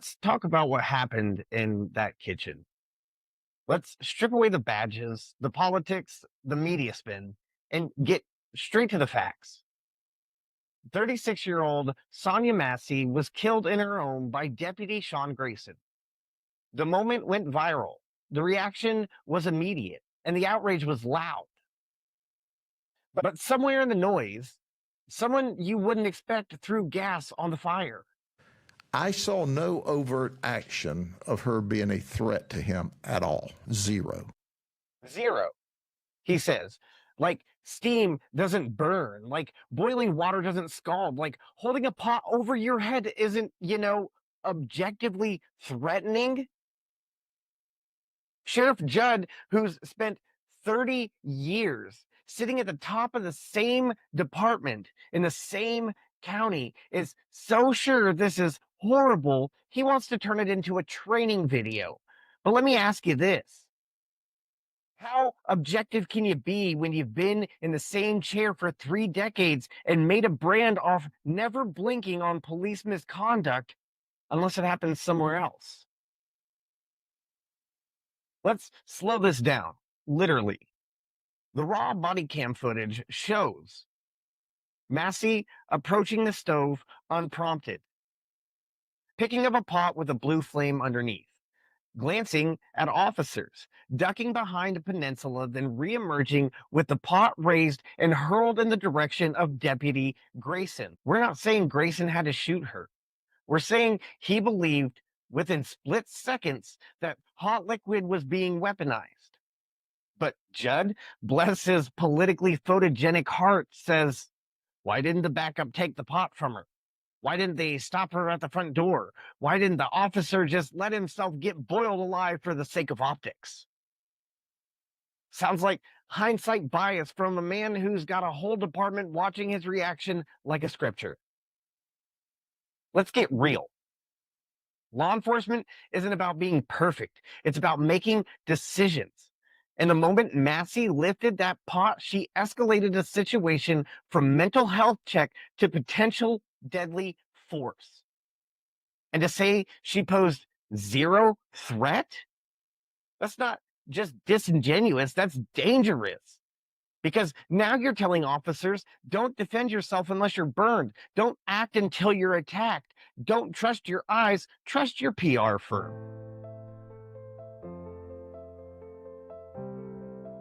Let's talk about what happened in that kitchen. Let's strip away the badges, the politics, the media spin, and get straight to the facts. 36-year-old Sonia Massey was killed in her home by Deputy Sean Grayson. The moment went viral. The reaction was immediate, and the outrage was loud. But somewhere in the noise, someone you wouldn't expect threw gas on the fire. I saw no overt action of her being a threat to him at all. Zero. Zero. He says, like steam doesn't burn, like boiling water doesn't scald, like holding a pot over your head isn't, objectively threatening. Sheriff Judd, who's spent 30 years sitting at the top of the same department in the same county, is so sure this is horrible, he wants to turn it into a training video. But let me ask you this. How objective can you be when you've been in the same chair for 3 decades and made a brand off never blinking on police misconduct unless it happens somewhere else? Let's slow this down, literally. The raw body cam footage shows Massey approaching the stove unprompted, picking up a pot with a blue flame underneath, glancing at officers, ducking behind a peninsula, then reemerging with the pot raised and hurled in the direction of Deputy Grayson. We're not saying Grayson had to shoot her. We're saying he believed within split seconds that hot liquid was being weaponized. But Judd, bless his politically photogenic heart, says, why didn't the backup take the pot from her? Why didn't they stop her at the front door? Why didn't the officer just let himself get boiled alive for the sake of optics? Sounds like hindsight bias from a man who's got a whole department watching his reaction like a scripture. Let's get real. Law enforcement isn't about being perfect. It's about making decisions. And the moment Massey lifted that pot, she escalated a situation from mental health check to potential deadly force. And to say she posed zero threat? That's not just disingenuous, that's dangerous. Because now you're telling officers, don't defend yourself unless you're burned. Don't act until you're attacked. Don't trust your eyes, trust your PR firm.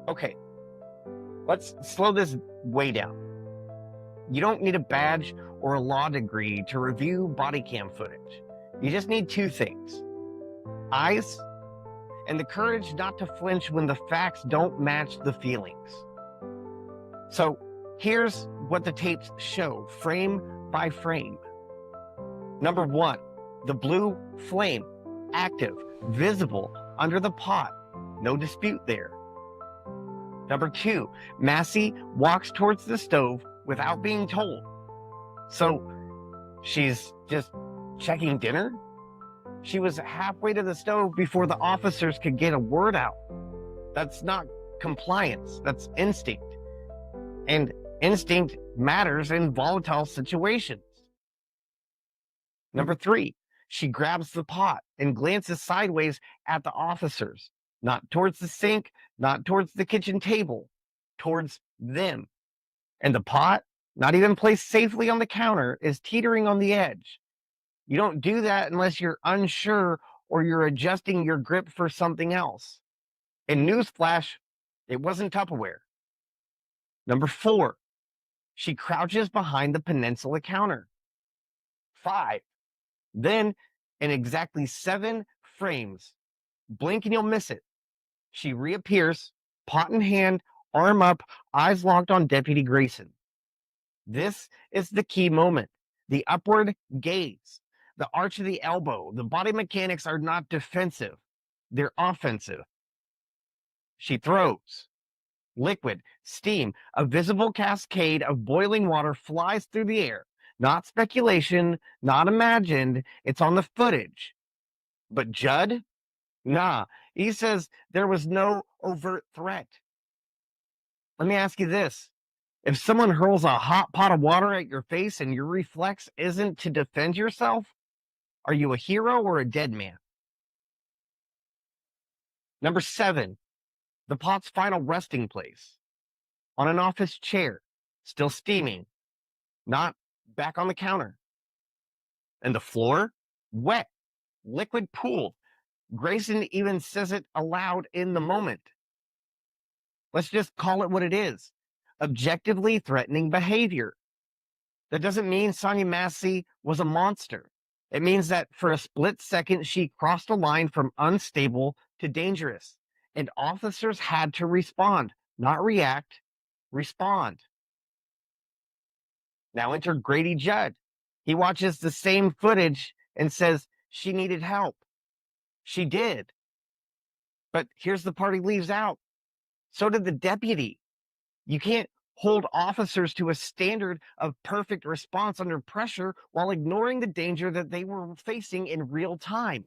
Okay, let's slow this way down. You don't need a badge or a law degree to review body cam footage. You just need 2 things: eyes and the courage not to flinch when the facts don't match the feelings. So here's what the tapes show, frame by frame. Number 1, the blue flame, active, visible under the pot. No dispute there. Number 2, Massey walks towards the stove without being told. So she's just checking dinner? She was halfway to the stove before the officers could get a word out. That's not compliance, that's instinct. And instinct matters in volatile situations. Number 3, she grabs the pot and glances sideways at the officers, not towards the sink, not towards the kitchen table, towards them. And the pot, not even placed safely on the counter, is teetering on the edge. You don't do that unless you're unsure or you're adjusting your grip for something else. And newsflash, it wasn't Tupperware. Number 4, she crouches behind the peninsula counter. 5, then in exactly 7 frames, blink and you'll miss it, she reappears, pot in hand, arm up, eyes locked on Deputy Grayson. This is the key moment. The upward gaze, the arch of the elbow, the body mechanics are not defensive, they're offensive. She throws. Liquid, steam, a visible cascade of boiling water flies through the air. Not speculation, not imagined, it's on the footage. But Judd? Nah, he says there was no overt threat. Let me ask you this. If someone hurls a hot pot of water at your face and your reflex isn't to defend yourself, Are you a hero or a dead man? Number 7, the pot's final resting place. On an office chair, still steaming, not back on the counter. And the floor, wet, liquid pool. Grayson even says it aloud in the moment. Let's just call it what it is. Objectively threatening behavior. That doesn't mean Sonia Massey was a monster. It means that for a split second, she crossed a line from unstable to dangerous. And officers had to respond, not react, respond. Now enter Grady Judd. He watches the same footage and says she needed help. She did. But here's the part he leaves out. So did the deputy. You can't hold officers to a standard of perfect response under pressure while ignoring the danger that they were facing in real time.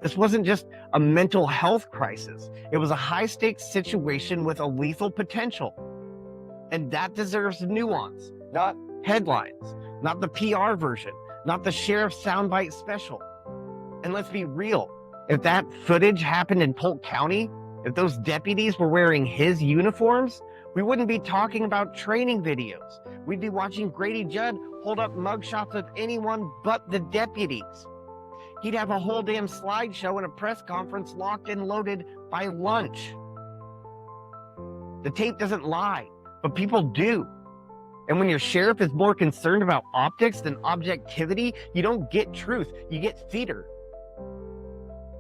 This wasn't just a mental health crisis. It was a high-stakes situation with a lethal potential. And that deserves nuance, not headlines, not the PR version, not the sheriff's soundbite special. And let's be real, if that footage happened in Polk County, if those deputies were wearing his uniforms, we wouldn't be talking about training videos. We'd be watching Grady Judd hold up mugshots of anyone but the deputies. He'd have a whole damn slideshow and a press conference locked and loaded by lunch. The tape doesn't lie, but people do. And when your sheriff is more concerned about optics than objectivity, you don't get truth, you get theater.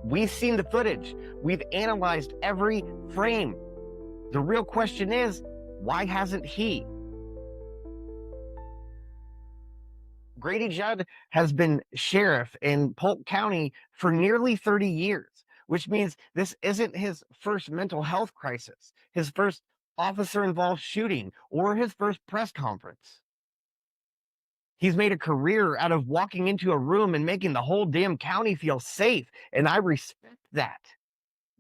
We've seen the footage. We've analyzed every frame. The real question is, why hasn't he? Grady Judd has been sheriff in Polk County for nearly 30 years, which means this isn't his first mental health crisis, his first officer-involved shooting, or his first press conference. He's made a career out of walking into a room and making the whole damn county feel safe, and I respect that.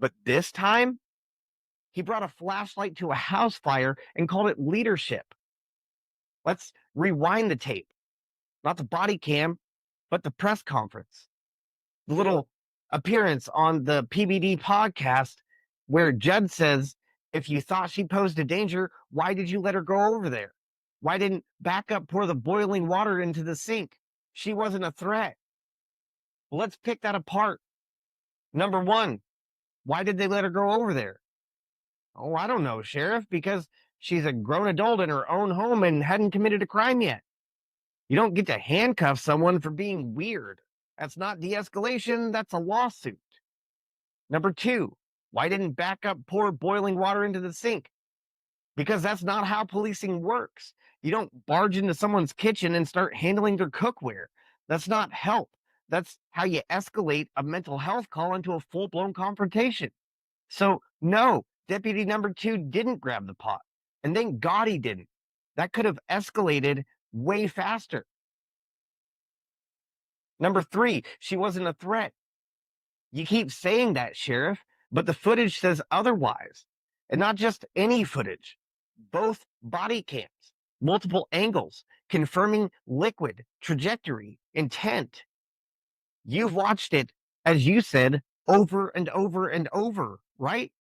But this time, he brought a flashlight to a house fire and called it leadership. Let's rewind the tape. Not the body cam, but the press conference. The little appearance on the PBD podcast where Judd says, if you thought she posed a danger, why did you let her go over there? Why didn't backup pour the boiling water into the sink? She wasn't a threat. Well, let's pick that apart. Number 1, why did they let her go over there? Oh, I don't know, Sheriff, because she's a grown adult in her own home and hadn't committed a crime yet. You don't get to handcuff someone for being weird. That's not de-escalation, that's a lawsuit. Number 2, why didn't backup pour boiling water into the sink? Because that's not how policing works. You don't barge into someone's kitchen and start handling their cookware. That's not help. That's how you escalate a mental health call into a full-blown confrontation. So, no, Deputy number 2 didn't grab the pot. And thank God he didn't. That could have escalated way faster. Number 3, she wasn't a threat. You keep saying that, Sheriff, but the footage says otherwise. And not just any footage. Both body cams, multiple angles, confirming liquid, trajectory, intent. You've watched it, as you said, over and over and over, right?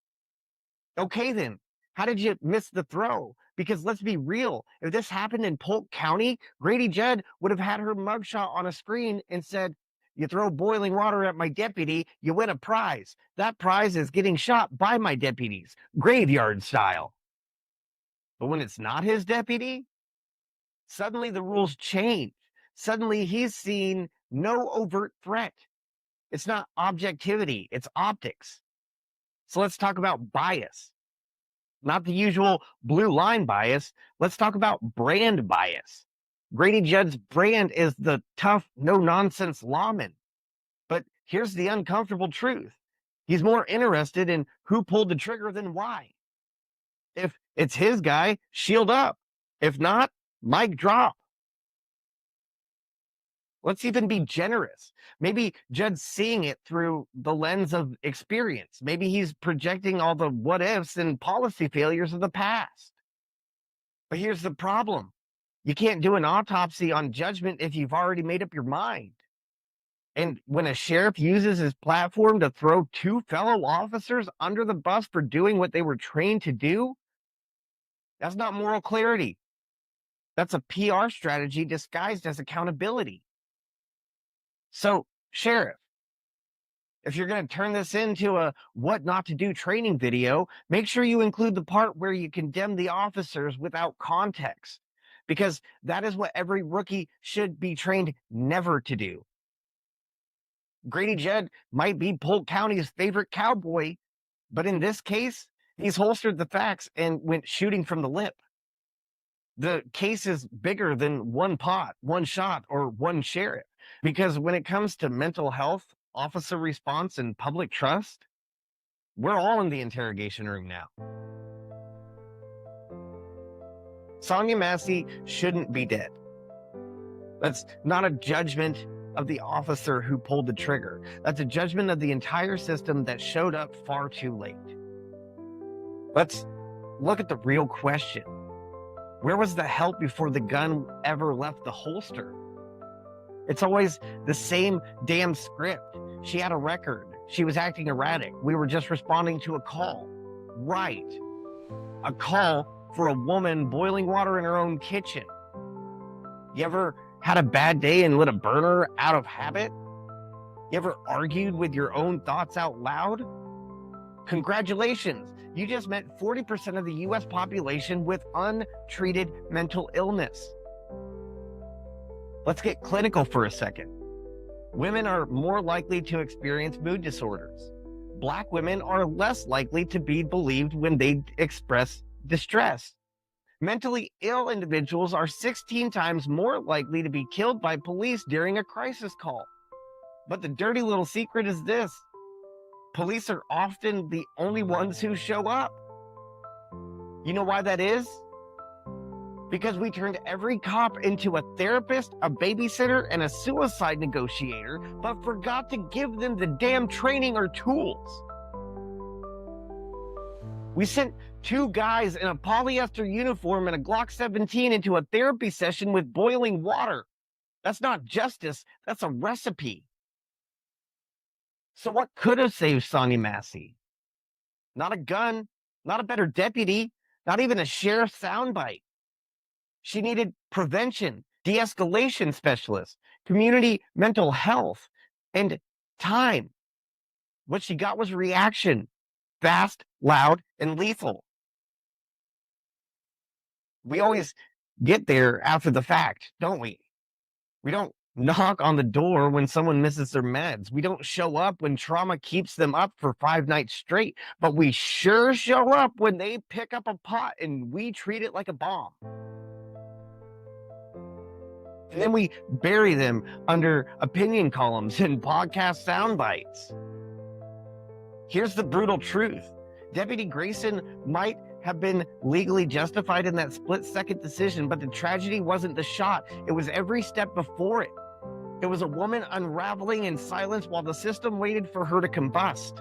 Okay then, how did you miss the throw? Because let's be real, if this happened in Polk County, Grady Judd would have had her mugshot on a screen and said, you throw boiling water at my deputy, you win a prize. That prize is getting shot by my deputies, graveyard style. But when it's not his deputy, suddenly the rules change. Suddenly he's seen no overt threat. It's not objectivity, it's optics. So let's talk about bias. Not the usual blue line bias. Let's talk about brand bias. Grady Judd's brand is the tough, no-nonsense lawman. But here's the uncomfortable truth. He's more interested in who pulled the trigger than why. If it's his guy, shield up. If not, mic drop. Let's even be generous. Maybe Judd's seeing it through the lens of experience. Maybe he's projecting all the what ifs and policy failures of the past. But here's the problem. You can't do an autopsy on judgment if you've already made up your mind. And when a sheriff uses his platform to throw two fellow officers under the bus for doing what they were trained to do, that's not moral clarity. That's a PR strategy disguised as accountability. So, sheriff, if you're going to turn this into a what not to do training video, make sure you include the part where you condemn the officers without context, because that is what every rookie should be trained never to do. Grady Judd might be Polk County's favorite cowboy, but in this case, he's holstered the facts and went shooting from the lip. The case is bigger than one pot, one shot, or one sheriff, because when it comes to mental health, officer response, and public trust, we're all in the interrogation room now. Sonia Massey shouldn't be dead. That's not a judgment of the officer who pulled the trigger. That's a judgment of the entire system that showed up far too late. Let's look at the real question. Where was the help before the gun ever left the holster? It's always the same damn script. She had a record. She was acting erratic. We were just responding to a call. Right. A call for a woman boiling water in her own kitchen. You ever had a bad day and lit a burner out of habit? You ever argued with your own thoughts out loud? Congratulations, you just met 40% of the US population with untreated mental illness. Let's get clinical for a second. Women are more likely to experience mood disorders. Black women are less likely to be believed when they express distress. Mentally ill individuals are 16 times more likely to be killed by police during a crisis call. But the dirty little secret is this: police are often the only ones who show up. You know why that is? Because we turned every cop into a therapist, a babysitter, and a suicide negotiator, but forgot to give them the damn training or tools. We sent two guys in a polyester uniform and a Glock 17 into a therapy session with boiling water. That's not justice, that's a recipe. So what could have saved Sonia Massey? Not a gun, not a better deputy, not even a sheriff's soundbite. She needed prevention, de-escalation specialists, community mental health, and time. What she got was reaction, fast, loud, and lethal. We always get there after the fact, don't we? We don't knock on the door when someone misses their meds. We don't show up when trauma keeps them up for 5 nights straight, but we sure show up when they pick up a pot and we treat it like a bomb. And then we bury them under opinion columns and podcast sound bites. Here's the brutal truth. Deputy Grayson might have been legally justified in that split-second decision, but the tragedy wasn't the shot. It was every step before it. It was a woman unraveling in silence while the system waited for her to combust.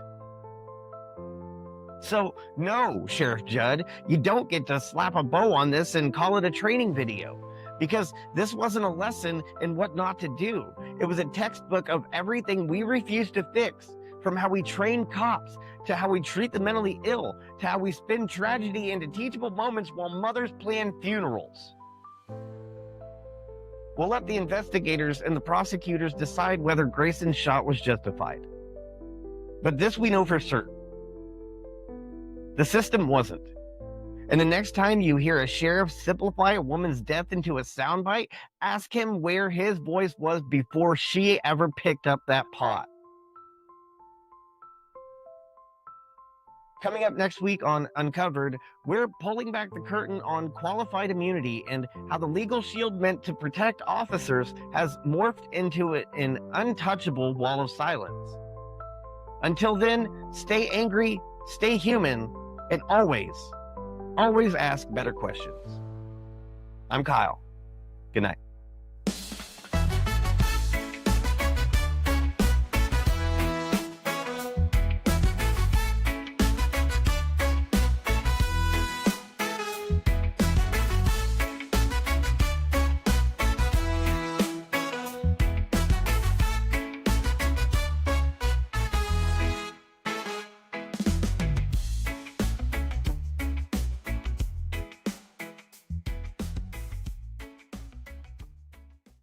So, no, Sheriff Judd, you don't get to slap a bow on this and call it a training video. Because this wasn't a lesson in what not to do. It was a textbook of everything we refuse to fix, from how we train cops, to how we treat the mentally ill, to how we spin tragedy into teachable moments while mothers plan funerals. We'll let the investigators and the prosecutors decide whether Grayson's shot was justified. But this we know for certain. The system wasn't. And the next time you hear a sheriff simplify a woman's death into a soundbite, ask him where his voice was before she ever picked up that pot. Coming up next week on Uncovered, we're pulling back the curtain on qualified immunity and how the legal shield meant to protect officers has morphed into an untouchable wall of silence. Until then, stay angry, stay human, and always ask better questions. I'm Kyle. Good night.